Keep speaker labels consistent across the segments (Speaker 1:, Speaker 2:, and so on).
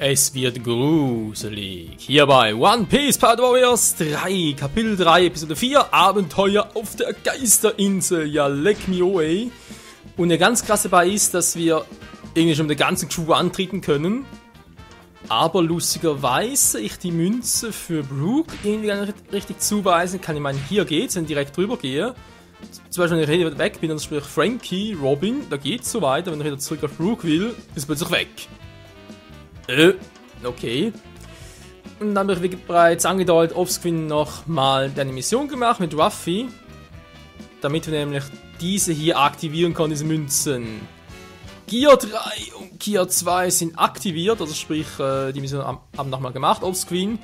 Speaker 1: Es wird gruselig. Hier bei One Piece Pirate Warriors 3, Kapitel 3, Episode 4, Abenteuer auf der Geisterinsel. Ja, leck me away. Und der ganz krasse dabei ist, dass wir irgendwie schon mit der ganzen Crew antreten können. Aber lustigerweise ich die Münze für Brook irgendwie gar nicht richtig zuweisen kann. Ich meine, hier geht's, wenn ich direkt drüber gehe. Zum Beispiel, wenn ich wieder weg bin, dann sprich Frankie, Robin, da geht's so weiter. Wenn ich wieder zurück auf Brook will, ist es plötzlich weg. Okay. Und dann habe ich, wie bereits angedeutet, offscreen nochmal eine Mission gemacht mit Ruffy. Damit wir nämlich diese hier aktivieren können, diese Münzen. Gear 3 und Gear 2 sind aktiviert, also sprich, die Mission haben nochmal gemacht, offscreen.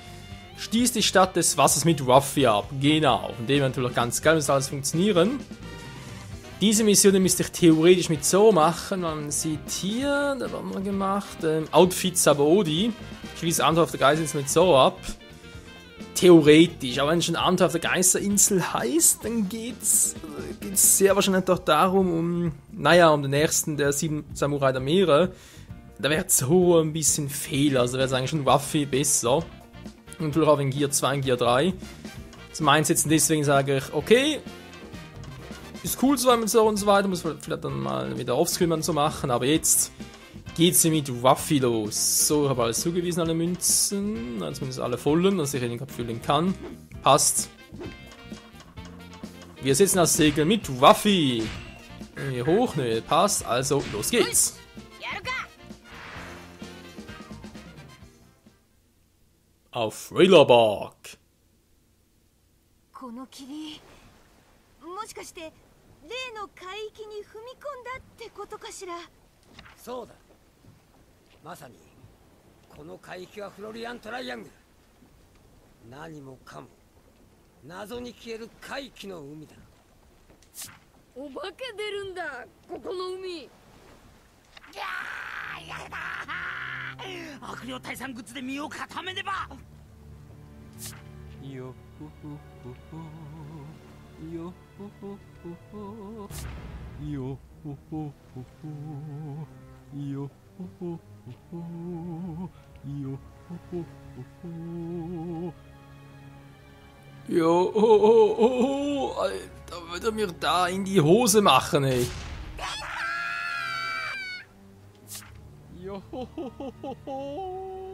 Speaker 1: Stieß die Stadt des Wassers mit Ruffy ab. Genau. Und dem natürlich ganz geil, muss alles funktionieren. Diese Mission müsste ich theoretisch mit so machen. Man sieht hier, da haben wir gemacht, Outfit Sabaody. Schließe Abenteuer auf der Geisterinsel mit so ab. Theoretisch, aber wenn es schon Abenteuer auf der Geisterinsel heißt, dann geht's sehr wahrscheinlich doch darum, um den nächsten der 7 Samurai der Meere. Da wäre so ein bisschen Fehler, also wäre es eigentlich schon Ruffy besser. Und natürlich auch in Gear 2 und Gear 3. Zum Einsetzen deswegen sage ich, okay, ist cool so mit so und so weiter, muss vielleicht dann mal wieder offscreen und so machen, aber jetzt geht's hier mit Ruffy los. So, ich habe alles zugewiesen, alle Münzen, zumindest alle vollen, dass ich den füllen kann. Passt. Wir setzen das Segel mit Ruffy. Hier hoch, ne, passt, also los geht's. Auf Thriller-Bark.
Speaker 2: この霧、もしかして例の海域に踏み込んだってことかしら。
Speaker 3: そうだ。まさにこの海域はフロリアントライアングル。何もかも謎に消える海域の海だ。
Speaker 2: お化け出るんだ、ここの海。
Speaker 3: やだー。悪霊退散グッズで身を固めねば。
Speaker 4: よほほほほよほほほほよほほほほよほほほほよほほほほ
Speaker 1: Jo, Alter, würde mir da in die Hose machen, ey.
Speaker 4: よほほほほほ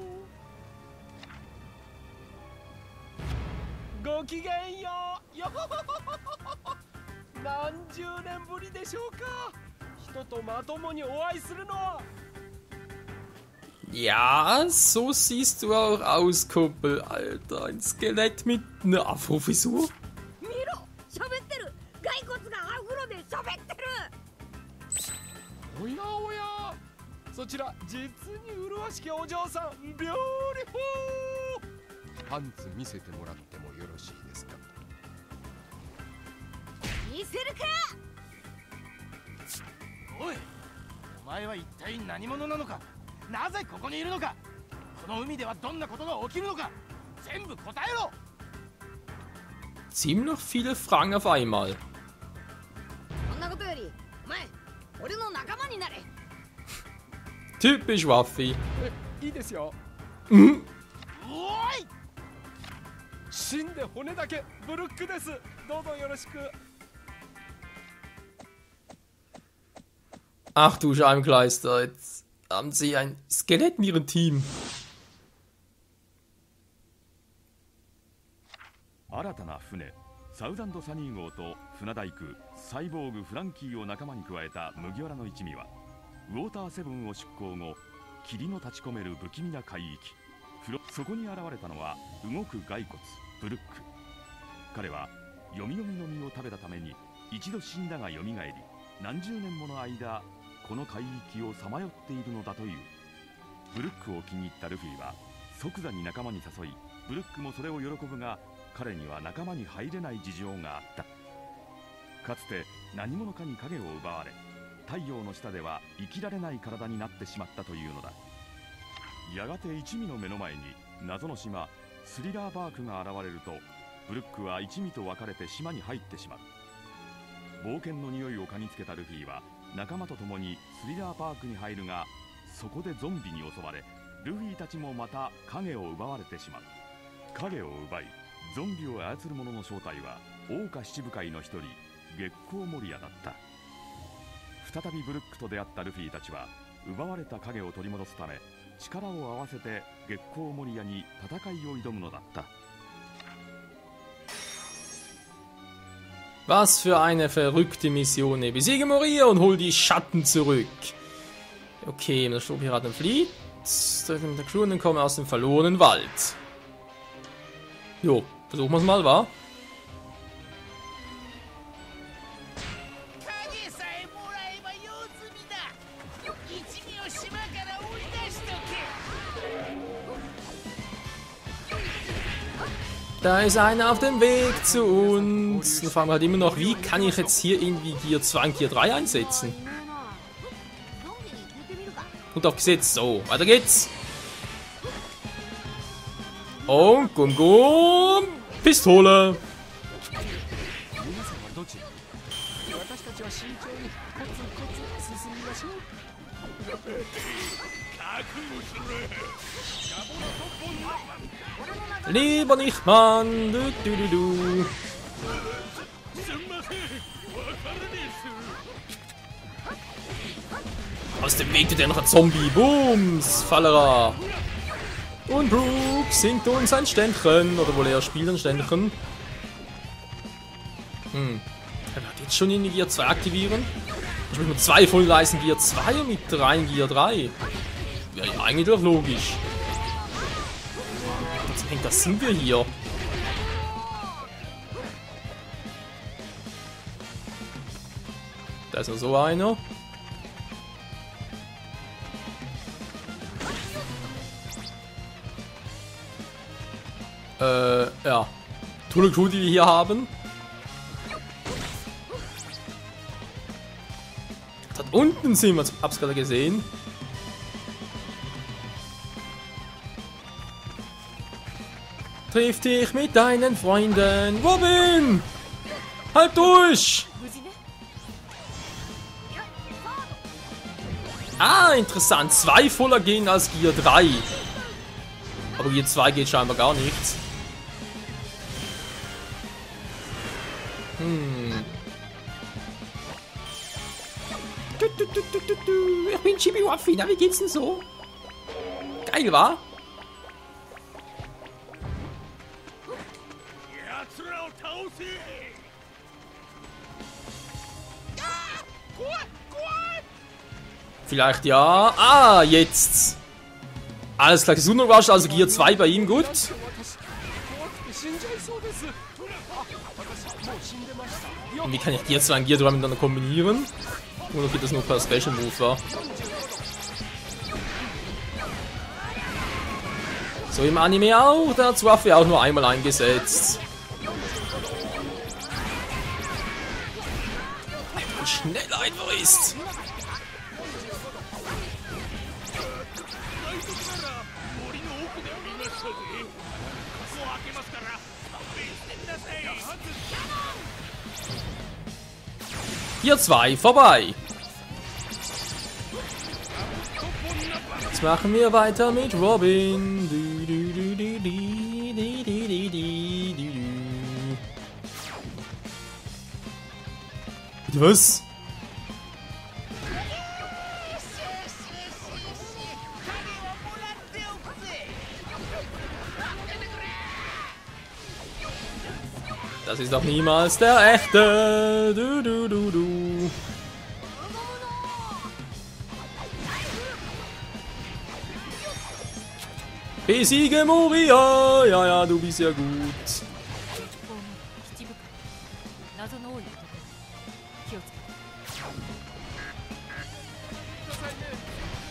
Speaker 4: ごきげんよう。よほほほほ。何十年ぶりでしょうか。人とまともにお会いするのは。
Speaker 1: Ja, so siehst du auch aus, Kumpel, Alter. Ein Skelett mit einer Afro-Frisur.
Speaker 2: 見ろ、喋ってる。骸骨がアフロで喋ってる。
Speaker 4: おやおや、そちら実に麗しきお嬢さん、ビューティフォー。パンツ見せてもらってもよろしいですか。
Speaker 2: 見せるか。
Speaker 5: おい、お前は一体何者なのか。なぜここにいるのか。この海ではどんなことが起きるのか。全部答えろ。
Speaker 1: Ziemlich viele Fragen auf einmal.
Speaker 2: そんなことより、お前、俺の仲間になれ。
Speaker 1: Typisch Ruffy.
Speaker 4: いいですよ。
Speaker 5: おい。
Speaker 4: 死んで骨だけブルックです。どうぞよろしく。
Speaker 1: Ach du Scheibengleister, jetzt haben sie ein Skelett in ihrem Team.
Speaker 6: 新たな船サウザンドサニー号と船大工サイボーグフランキーを仲間に加えた麦わらの一味はウォーターセブンを出港後、霧の立ち込める不気味な海域そこに現れたのは動く骸骨ブルック。彼はヨミヨミの実を食べたために一度死んだがよみがえり、何十年もの間この海域をさまよっているのだという。ブルックを気に入ったルフィは即座に仲間に誘い、ブルックもそれを喜ぶが彼には仲間に入れない事情があった。かつて何者かに影を奪われ、太陽の下では生きられない体になってしまったというのだ。やがて一味の目の前に謎の島スリラーバークが現れると、ブルックは一味と別れて島に入ってしまう。冒険の匂いを嗅ぎつけたルフィは仲間と共にスリラーパークに入るが、そこでゾンビに襲われルフィたちもまた影を奪われてしまう。影を奪いゾンビを操る者の正体は桜花七部会の一人月光守屋だった。再びブルックと出会ったルフィたちは奪われた影を取り戻すため力を合わせて月光守屋に戦いを挑むのだった。
Speaker 1: Was für eine verrückte Mission. Besiege Moria und hol die Schatten zurück. Okay, der Strohpiraten flieht. Der Crew kommen aus dem verlorenen Wald. Jo, versuchen wir es mal, wa? Da ist einer auf dem Weg zu uns. Wir fragen halt immer noch, wie kann ich jetzt hier irgendwie Gear 2 und Gear 3 einsetzen? Gut aufgesetzt. So, weiter geht's. Und Gum Gum. Pistole. Lieber nicht, Mann. Du, du, du, du. Aus dem Weg, der noch ein Zombie. Booms. Fallera. Und Brooke singt uns ein Ständchen. Oder wohl eher spielt ein Ständchen. Er wird jetzt schon in die Gear 2 aktivieren. Ich muss mit 2 Vollreisen Gear 2 und mit 3 in Gear 3. Wäre ja eigentlich doch logisch. Das sind wir hier. Da ist noch so einer. Ja. Tolle Crew, die wir hier haben. Da unten sind wir, hab's gerade gesehen. Triff dich mit deinen Freunden. Robin! Halt durch! Ah, interessant. 2 voller gehen als Gear 3. Aber Gear 2 geht scheinbar gar nichts. Ich bin Chibi Waffi. Na, wie geht's denn so? Geil, wa? Vielleicht ja. Ah, jetzt. Alles klar, gesund war also Gear 2 bei ihm, gut. Und wie kann ich Gear 2 und Gear 3 miteinander kombinieren? Oder geht das nur per Special Move, war? So im Anime auch, da hat Waffe auch nur einmal eingesetzt. Wie schnell einfach ist. Hier 2 vorbei. Jetzt machen wir weiter mit Robin. Was? Das ist doch niemals der echte. Du, du, du, du. Besiege Moria. Ja, ja, du bist ja gut.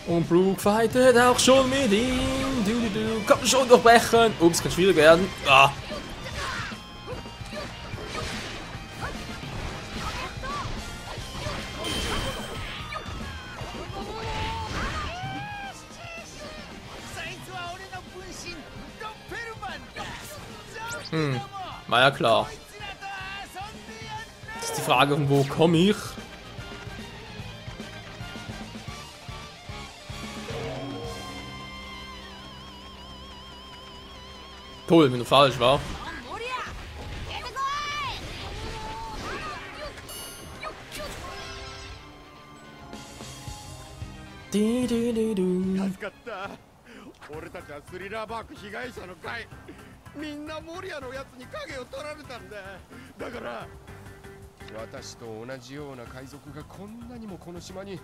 Speaker 1: Und Brooke fightet auch schon mit ihm. Du, du, du. Komm schon durchbrechen. Ups, kann schwierig werden. Ah. War ja klar. Das ist die Frage, von wo komme ich? Toll, wenn du falsch war.
Speaker 2: モリア出てこい。
Speaker 1: ディディディドゥ。
Speaker 7: 助かった。俺たちはスリラーバーク被害者の会。みんなモリアのやつに影を取られたんだ。だから私と同じような海賊がこんなにもこの島に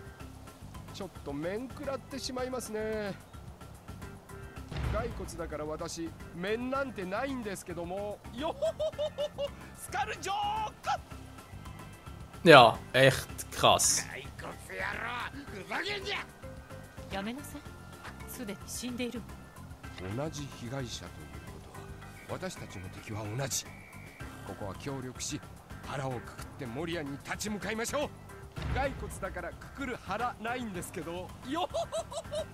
Speaker 7: ちょっと面食らってしまいますね。骸骨だから私面なんてないんですけども。よほほほほほスカルジョーク。
Speaker 1: Ja, echt krass.
Speaker 7: 骸骨野郎ふざけんじゃ。
Speaker 8: やめなさい。すでに死んでいる。
Speaker 7: 同じ被害者ということは私たちの敵は同じ。ここは協力し腹をくくってモリアに立ち向かいましょう。骸骨だからくくる腹ないんですけど。よほほほほ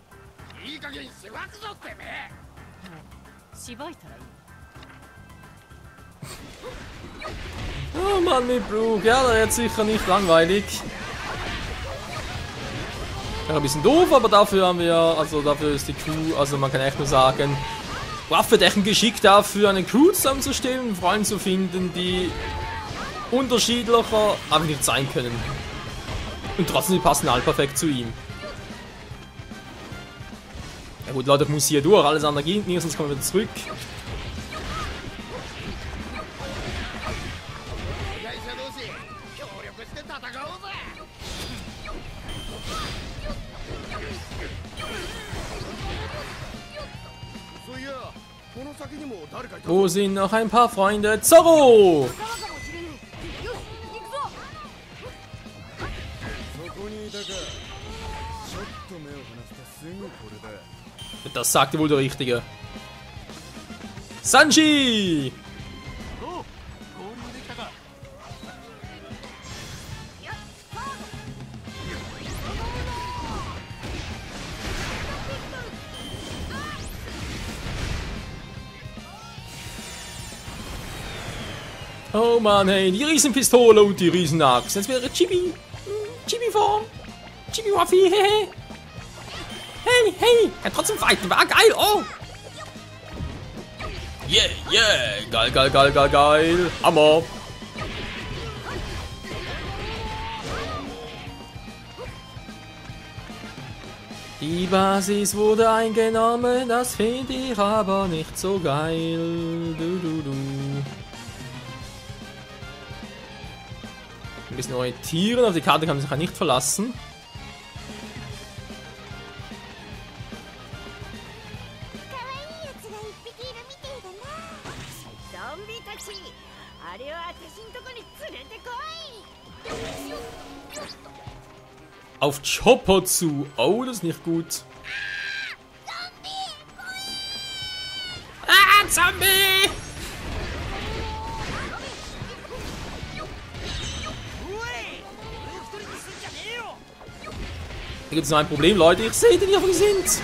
Speaker 7: いい加減しばくぞってめえ。
Speaker 8: しばいたらいい。
Speaker 1: Oh Mann, mit Brooke. Ja, der wird sicher nicht langweilig. Ja, ein bisschen doof, aber dafür haben wir, also dafür ist die Crew, also man kann echt nur sagen, Waffe echt ein Geschick dafür, eine Crew zusammenzustellen, Freunde zu finden, die unterschiedlicher aber nicht sein können. Und trotzdem, die passen alle perfekt zu ihm. Ja gut, Leute, ich muss hier durch, alles andere geht nicht, sonst kommen wir wieder zurück. Wo sind noch ein paar Freunde? Zorro!
Speaker 2: 仲間かもしれない。よし行くぞ。
Speaker 7: そこにいたか。ちょっと目を離すとすぐこれだ。
Speaker 1: Das sagte wohl der Richtige. Sanji!
Speaker 5: どう合流できたか。
Speaker 1: Oh Mann, hey, die Riesenpistole und die Riesenaxt. Jetzt wäre Chibi-Form. Chibi-Waffi, hehe. Hey, hey, kann trotzdem fighten, war geil, oh. Yeah, yeah, geil, geil, geil, geil, geil. Hammer. Die Basis wurde eingenommen, das finde ich aber nicht so geil. Du, du, du. Ein bisschen orientieren, auf die Karte kann man sich ja nicht verlassen.
Speaker 2: 可愛いやつが一匹いるみてえだな。ゾンビたち、あれは私んとこに連れてこい。
Speaker 1: Auf Chopper zu. Oh, das ist nicht gut. Ah, Zombie! Hier gibt es noch ein Problem, Leute. Ich sehe den hier, wo die sind.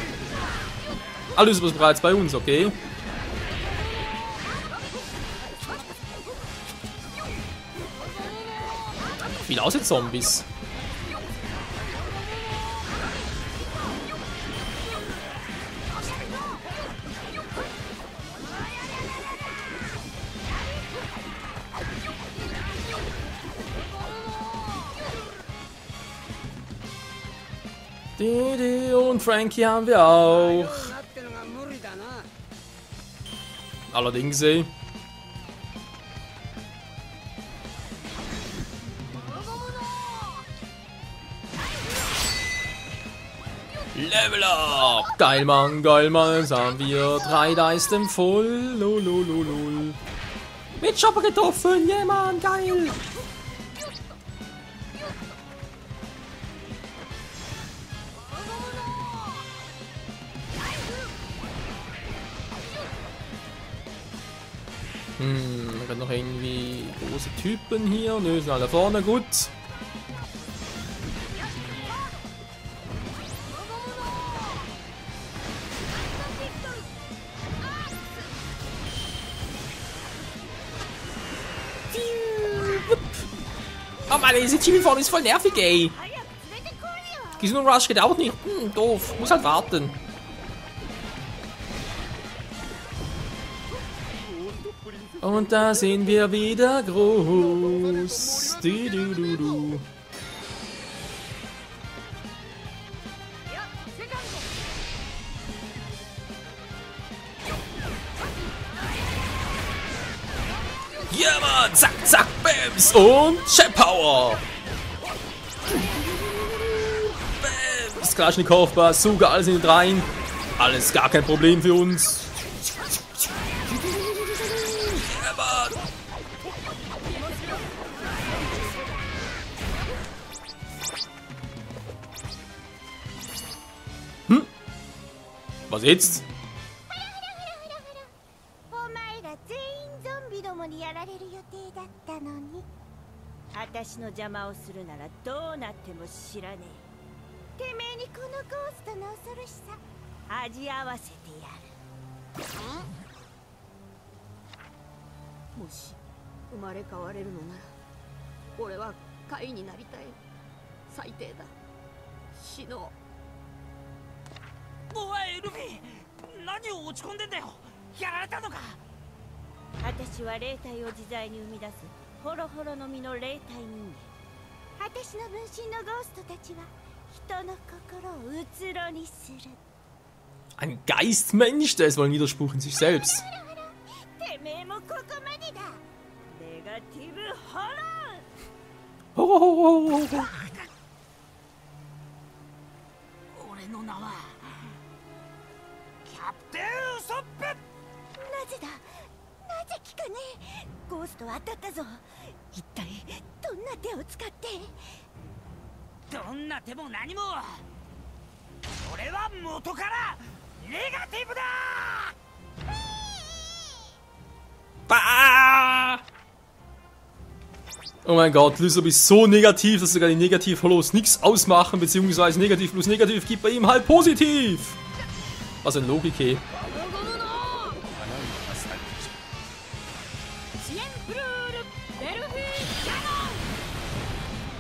Speaker 1: Alles ist bereits bei uns, okay? Viel aus jetzt Zombies. Und Frankie haben wir auch. Allerdings, ey. Level up! Geil, Mann, jetzt haben wir 3 Leisten voll. Lolololol. Mit Chopper getroffen, yeah, Mann, geil! Wir können noch irgendwie große Typen hier. Nö, sind alle vorne, gut. Oh Mann, diese Chibi-Form ist voll nervig, ey. Diesen Rush geht auch nicht. Doof. Muss halt warten. Und da sind wir wieder groß. Du. Ja, Mann! Zack, zack, Bams! Und Chat Power! Bams! Kalaschnikow, Bazooka, alles in den rein. Alles gar kein Problem für uns. Ja, Mann! Was jetzt?
Speaker 2: お前ら全員ゾンビどもにやられる予定だったのに。私の邪魔をするならどうなっても知らねえ。てめえにこのゴーストの恐ろしさ味合わせてやる。
Speaker 9: もし生まれ変われるのなら俺は怪になりたい。最低だ。死のう。
Speaker 3: おいルフィ、何を落ち込んでんだよ。やられたのか。
Speaker 2: 私は霊体を自在に生み出すホロホロの実の霊体人間。私の分身のゴーストたちは人の心をうつろにする。
Speaker 1: Ein Geistmensch, der ist wohl ein Widerspruch in sich selbst.
Speaker 2: てめえもここまでだ。ネガティブホロー。
Speaker 1: Ho.
Speaker 3: 俺の名はキャプテンウソップ。
Speaker 2: なぜだ、なぜ聞かねえ。ゴーストは当たったぞ。一体どんな手を使って。
Speaker 3: どんな手も何も。俺は元からネガティブだ。
Speaker 1: Bah! Oh mein Gott, Lysop ist so negativ, dass sogar die Negativ-Hollows nichts ausmachen, beziehungsweise Negativ plus Negativ gibt bei ihm halt positiv. Was ein Logik, hey.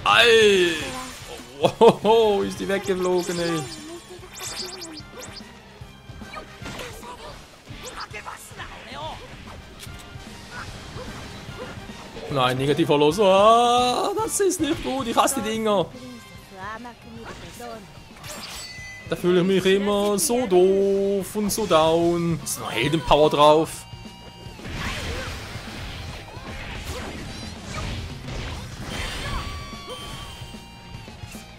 Speaker 1: Alter! Oh, ist die weggeflogen, ey. Nein, Negativ-Hollows. Oh, das ist nicht gut. Ich hasse die Dinger. Da fühle ich mich immer so doof und so down. Ist noch Heldenpower drauf.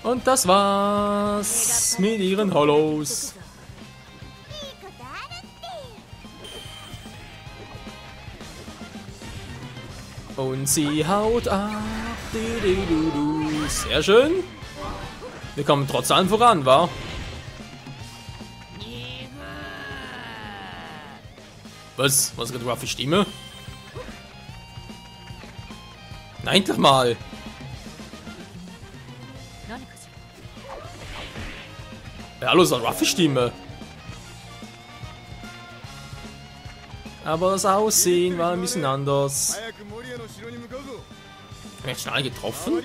Speaker 1: Und das war's mit ihren Hollows. Und sie haut ab. Sehr schön. Wir kommen trotz allem voran, wa? Was? Was ist gerade für Stimme? Nein, doch mal. Ja, hallo, so eine Ruffy-Stimme. Aber das Aussehen war ein bisschen anders. Recht schnell getroffen.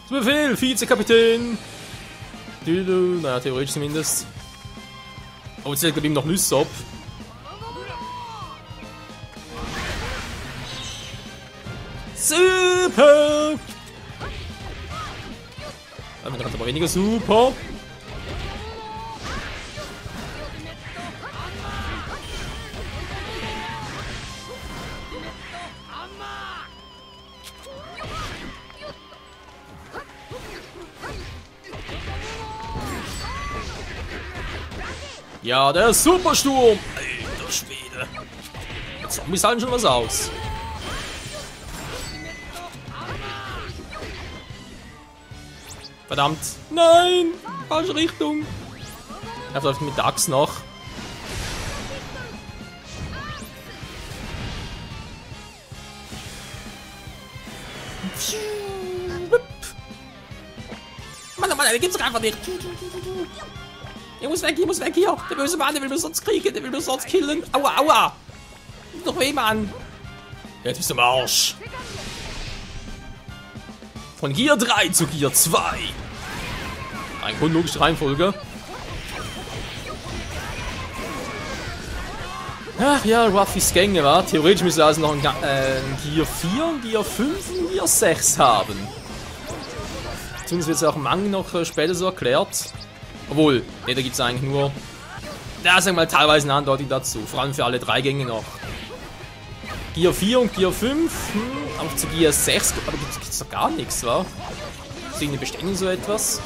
Speaker 1: Zu Befehl, Vizekapitän. Naja, theoretisch zumindest. Oh, jetzt legt er ihm noch Nüsse ab. Super! Damit hat er aber weniger super. Ja, der Supersturm! Alter Schwede! Die Zombies halten schon was aus. Verdammt! Nein! Falsche Richtung! Er läuft mit der Axt noch. Mann, oh Mann, der gibt's doch einfach nicht! Ich muss weg hier! Der böse Mann, der will mich sonst kriegen, der will mich sonst killen! Aua, aua! Tut doch weh, Mann! Jetzt bist du am Arsch! Von Gear 3 zu Gear 2! Eine chronologische Reihenfolge. Ach ja, Ruffys Gänge, wa? Theoretisch müssen wir also noch ein Gear 4, ein Gear 5 und ein Gear 6 haben. Zumindest wird es auch im Manga noch später so erklärt. Obwohl, ne, da gibt es eigentlich nur, ja, sagen wir mal, teilweise eine Andeutung dazu. Vor allem für alle 3 Gänge noch. Gear 4 und Gear 5, auch zu Gear 6, aber gibt es doch gar nichts, wa? Ist irgendeine Bestätigung so etwas?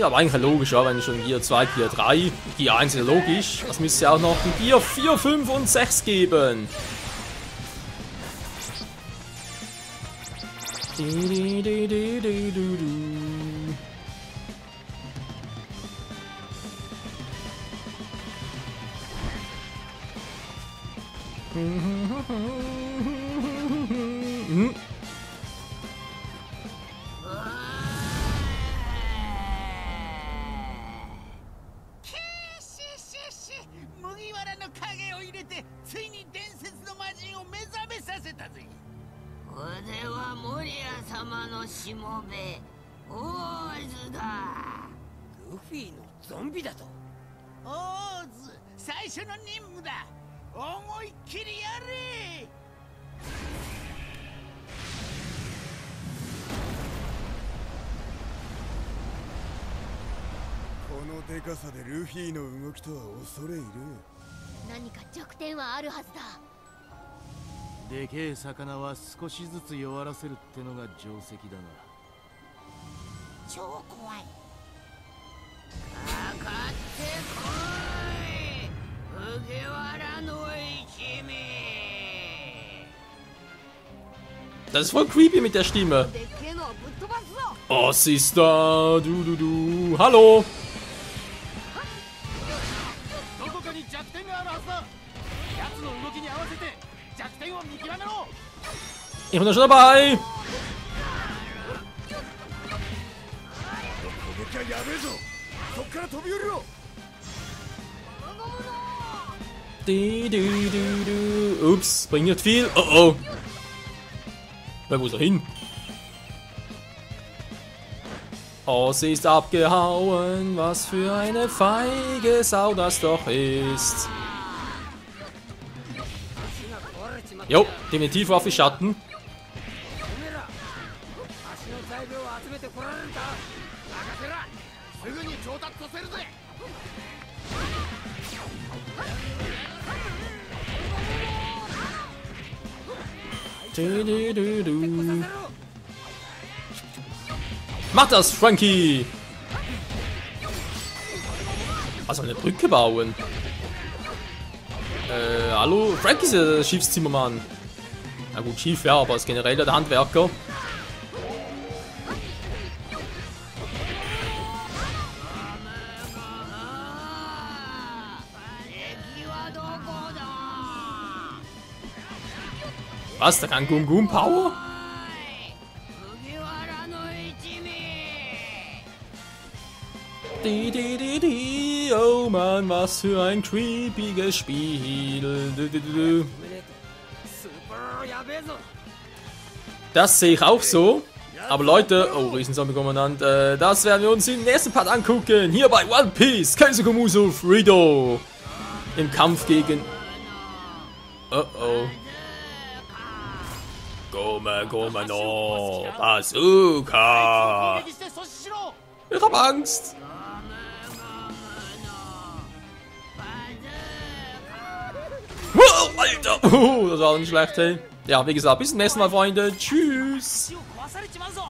Speaker 1: Aber eigentlich logisch, ja, wenn schon Gear 2, Gear 3, Gear 1 ist logisch. Das müsste ja auch noch ein Gear 4, 5 und 6 geben.
Speaker 5: でけえ魚は少しずつ弱らせるってのが定石だな。超怖い。かかってこい、麦わらの一味。
Speaker 1: Das ist voll creepy mit der Stimme. Oh, Sister, du. Hallo. Ich bin da schon dabei. Ups, bringt nicht viel. Oh oh. Wo ist er hin? Oh, sie ist abgehauen. Was für eine feige Sau das doch ist. Jo, definitiv Ruffy Schatten. Mach das, Frankie! Was soll eine Brücke bauen? Hallo? Frankie ist der Schiffszimmermann. Na gut, Schiff, ja, aber ist generell der Handwerker. Was? Da kann Gum Gum Power? Oh Mann, was für ein creepiges Spiel. Das sehe ich auch so. Aber Leute, oh, Riesenzombie-Kommandant, das werden wir uns im nächsten Part angucken. Hier bei One Piece, Kaizoku Musou Frido. Im Kampf gegen... Oh oh. Gome no Bazooka. Ich hab Angst. Wow, Alter. Das war nicht schlecht, hey. Ja, wie gesagt, bis zum nächsten Mal, Freunde. Tschüss.